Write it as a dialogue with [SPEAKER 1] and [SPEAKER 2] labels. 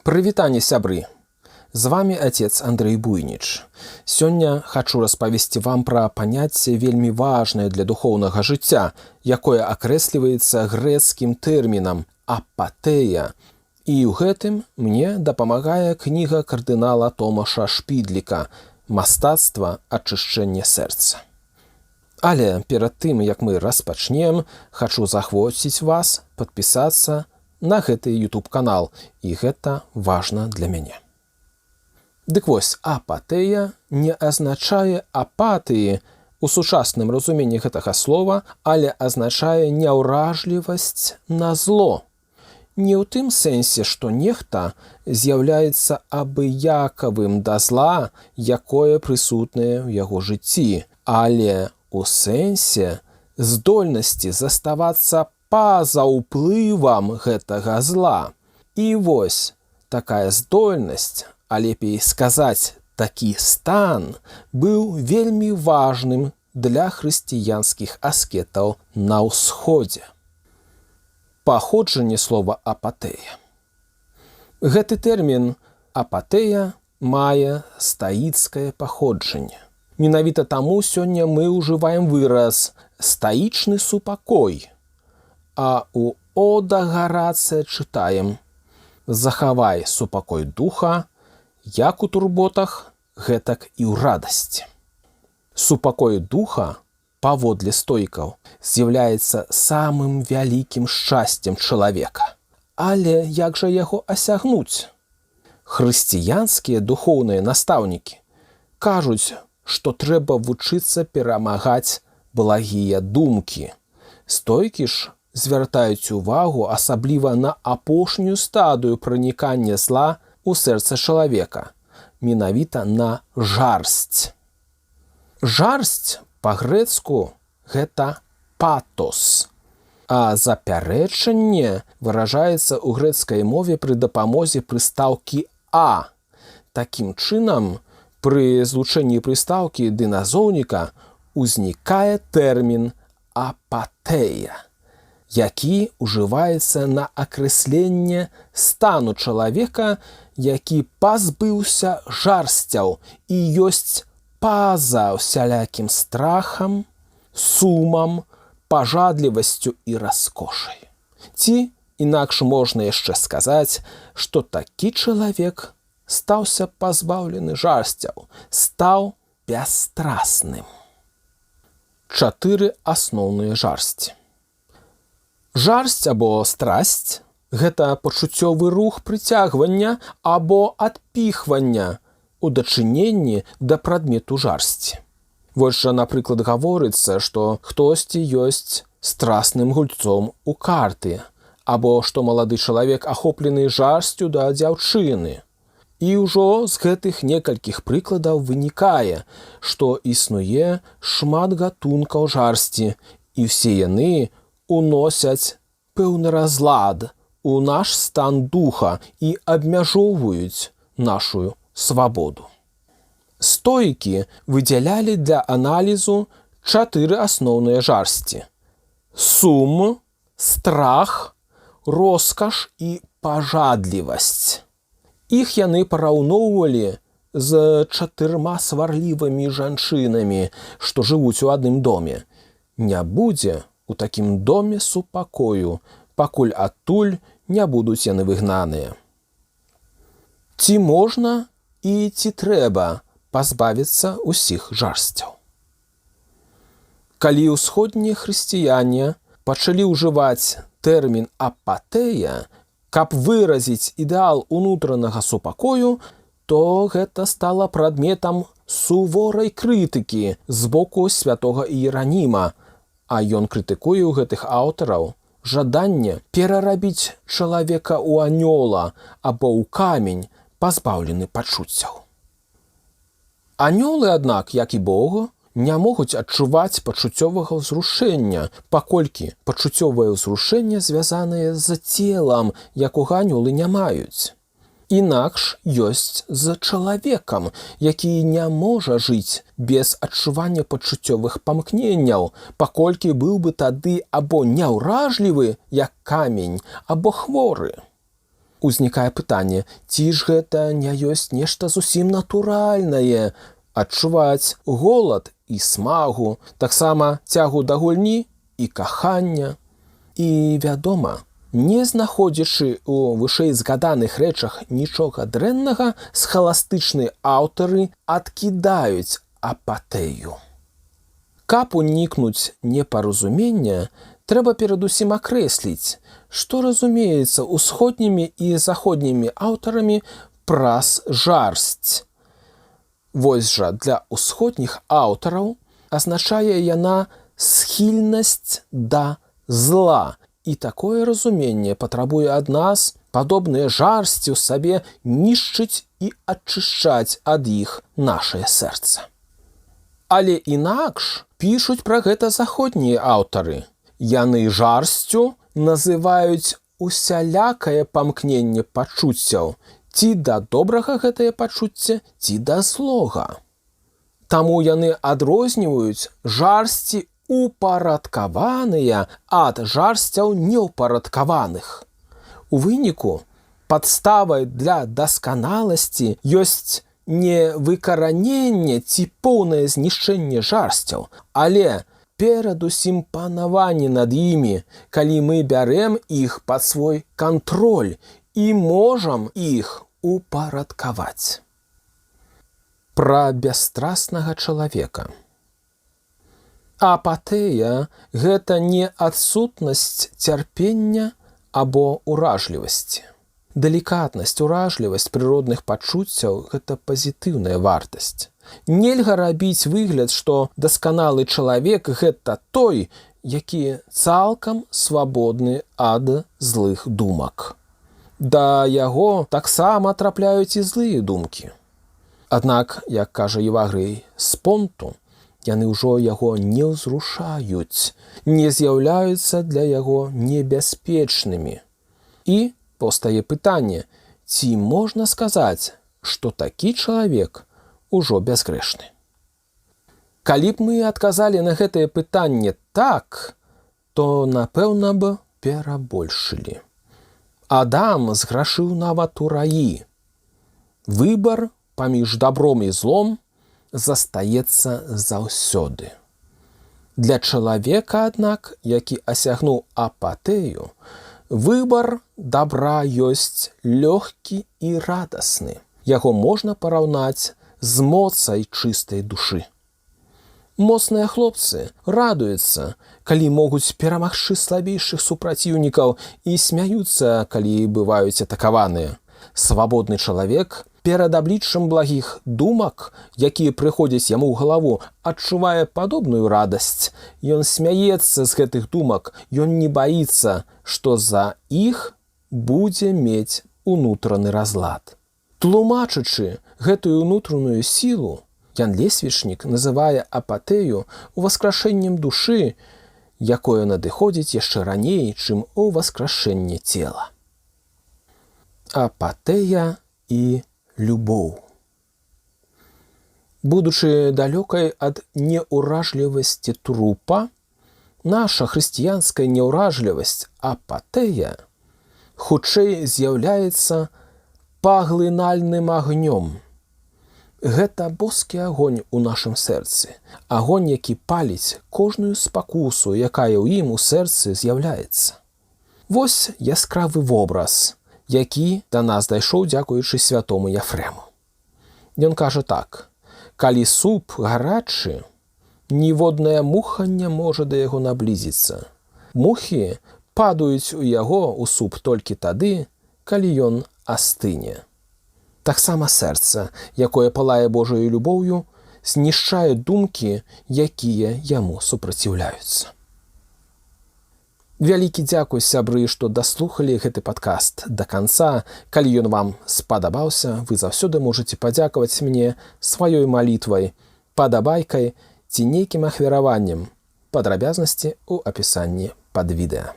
[SPEAKER 1] Прывітанне, сябры! З вами отец Андрей Буйніч. Сёння хачу распавесці вам пра паняцце вельмі важнае для духоўнага жыцця, якое акрэсліваецца грэцкім тэрмінам апатэя. І ў гэтым мне дапамагае кніга кардынала Томаша Шпідліка «Мастацтва ачышчэння сэрца». Але перад тым, як мы распачнем, хачу захвоціць вас падпісацца на гэты YouTube-канал, і гэта важна для мяне. Дык вось, апатэя не азначае апатыі у сучасным разуменні гэтага слова, але азначае няўражлівасць на зло. Не ў тым сэнсе, што нехта з'яўляецца абыякавым да зла, якое прысутнае ў яго жыцці, але у сэнсе здольнасці заставацца па-за ўплывам гэтага зла. І вось такая здольнасць, а лепей сказаць, такі стан, быў вельмі важным для хрысціянскіх аскетаў на ўсходзе. Паходжанне слова апатэя. Гэты тэрмін апатэя мае стаіцкае паходжанне. Менавіта таму сёння мы ўжываем выраз «стаічны супакой», а у Ода Гарацыя чытаем «захавай супакой духа, як у турботах, гэтак і ў радасці». Супакой духа, паводле стоікаў, з'яўляецца самым вялікім шчасцем чалавека. Але як жа яго асягнуць? Хрысціянскія духоўныя настаўнікі кажуць, што трэба вучыцца перамагаць благія думкі. Стойкі ж звяртаюць увагу асабліва на апошнюю стадыю пранікання зла ў сэрца чалавека, менавіта на жарсць. Жарсць па-грэцку гэта патос, а запярэчанне выражаецца ў грэцкай мове пры дапамозе прыстаўкі «а». Такім чынам, пры злучэнні прыстаўкі ды назоўніка узнікае тэрмін апатэя, які ўжываецца на акрэсленне стану чалавека, які пазбыўся жарсцяў і ёсць па-за усялякім страхам, сумам, пажадлівасцю і раскошай. Ці, інакш можна яшчэ сказаць, што такі чалавек стаўся пазбаўлены жарсцяў, стаў бясстрасным. 4 асноўныя жарсці. Жарсць або страсць – гэта пачуццёвы рух прыцягвання або адпіхвання у дачыненні да прадмету жарсці. Вось жа, напрыклад, гаворыцца, што хтосьці ёсць страсным гульцом у карты, або што малады чалавек ахоплены жарсцю да дзяўчыны. І ўжо з гэтых некалькіх прыкладаў вынікае, што існуе шмат гатункаў жарсці, і ўсе яны уносяць пэўны разлад у наш стан духа і абмяжоўваюць нашу свабоду. Стоікі выдзялялі для аналізу 4 асноўныя жарсці: сум, страх, роскаш і пажадлівасць. Іх яны параўноўвалі з 4 сварлівымі жанчынамі, што жывуць у адным доме. Не будзе у такім доме супакою, пакуль адтуль не будуць яны выгнаныя. Ці можна і ці трэба пазбавіцца ўсіх жарсцяў? Калі ўсходнія хрысціяне пачалі ўжываць тэрмін апатэя, каб выразіць ідэал унутранага супакою, то гэта стала прадметам суворай крытыкі з боку святога Іераніма, а ён крытыкуе ў гэтых аўтараў жаданне перарабіць чалавека ў анёла або ў камень, пазбаўлены пачуццяў. Анёлы, аднак, як і Бог, не могуць адчуваць пачуццёвага ўзрушэння, паколькі пачуццёвае ўзрушэнне звязанае з целам, якога анёлы не маюць. Інакш ёсць з чалавекам, які не можа жыць без адчування пачуццёвых памкненняў, паколькі быў бы тады або няўражлівы, як камень, або хворы. Узнікае пытанне, ці ж гэта не ёсць нешта зусім натуральнае? Адчуваць голад і смагу, таксама цягу да гульні і кахання. І, вядома, не знаходзячы у вышэй згаданых рэчах нічога дрэннага, схаластычныя аўтары адкідаюць апатэю. Каб унікнуць непаразумення, трэба перадусім акрэсліць, што разумеецца усходнімі і заходнімі аўтарамі праз жарсць. Вось жа для усходніх аўтараў азначае яна схільнасць да зла, і такое разуменне патрабуе ад нас падобныя жарсці ў сабе нішчыць і ачышчаць ад іх нашае сэрца. Але інакш пішуць пра гэта заходнія аўтары. Яны жарсцю называюць усялякае памкненне пачуццяў, ці да добрага гэтае пачуцце, ці да злога. Таму яны адрозніваюць жарсці упарадкаваныя ад жарсцяў неўпарадкаваных. У выніку падставай для дасканаласці ёсць не выкараненне ці поўнае знішчэнне жарсцяў, але перадусім панаванне над імі, калі мы бярэм іх пад свой кантроль і можам іх упарадкаваць. Пра бясстрастнага чалавека. Апатэя – гэта не адсутнасць цярпення або уражлівасці. Далікатнасць, уражлівасць прыродных пачуццяў – гэта пазітыўная вартасць. Нельга рабіць выгляд, што дасканалы чалавек – гэта той, які цалкам свабодны ад злых думак. Да яго таксама трапляюць і злыя думкі. Аднак, як кажа Евагрый з Понту, яны ўжо яго не ўзрушаюць, не з'яўляюцца для яго небяспечнымі. І постае пытанне, ці можна сказаць, што такі чалавек ужо бязгрэшны. Калі б мы адказалі на гэтае пытанне так, то, напэўна б, перабольшылі. Адам зграшыў нават у раі. Выбар паміж добром і злом застаецца заўсёды. Для чалавека, аднак, які асягнуў апатэю, выбар добра ёсць лёгкі і радасны. Яго можна параўнаць з моцай чыстай душы. Моцныя хлопцы радуюцца, калі могуць перамагчы слабейшых супраціўнікаў і смяюцца, калі бываюць атакаваныя. Свабодны чалавек перад абліччам благіх думак, якія прыходзяць яму ў галаву, адчувае падобную радасць. Ён смяецца з гэтых думак, ён не баіцца, што за іх будзе мець унутраны разлад. Тлумачачы гэтую ўнутраную сілу, Ян Лесвічнік называе апатэю уваскрашэннем душы, якое надыходзіць яшчэ раней, чым уваскрашэнне цела. Апатэя і любоў. Будучы далёкай ад неўражлівасці трупа, наша хрысціянская неўражлівасць апатэя хутчэй з'яўляецца паглынальным агнём. Гэта боскі агонь у нашым сэрцы, агонь, які паліць кожную спакусу, якая ў ім у сэрцы з'яўляецца. Вось яскравы вобраз, які да нас дайшоў дзякуючы святому Яфрэму. Ён кажа так: калі суп гарачы, ніводная муха не можа да яго наблізіцца. Мухі падаюць у яго ў суп толькі тады, калі ён астыне. Таксама сэрца, якое палае Божаю любоўю, знішчае думкі, якія яму супраціўляюцца. Вялікі дзякуй, сябры, што даслухалі гэты падкаст да канца. Калі ён вам спадабаўся, вы заўсёды можаце падзякаваць мне сваёй малітвай, падабайкай ці нейкім ахвяраваннем. Падрабязнасці ў апісанні пад відэа.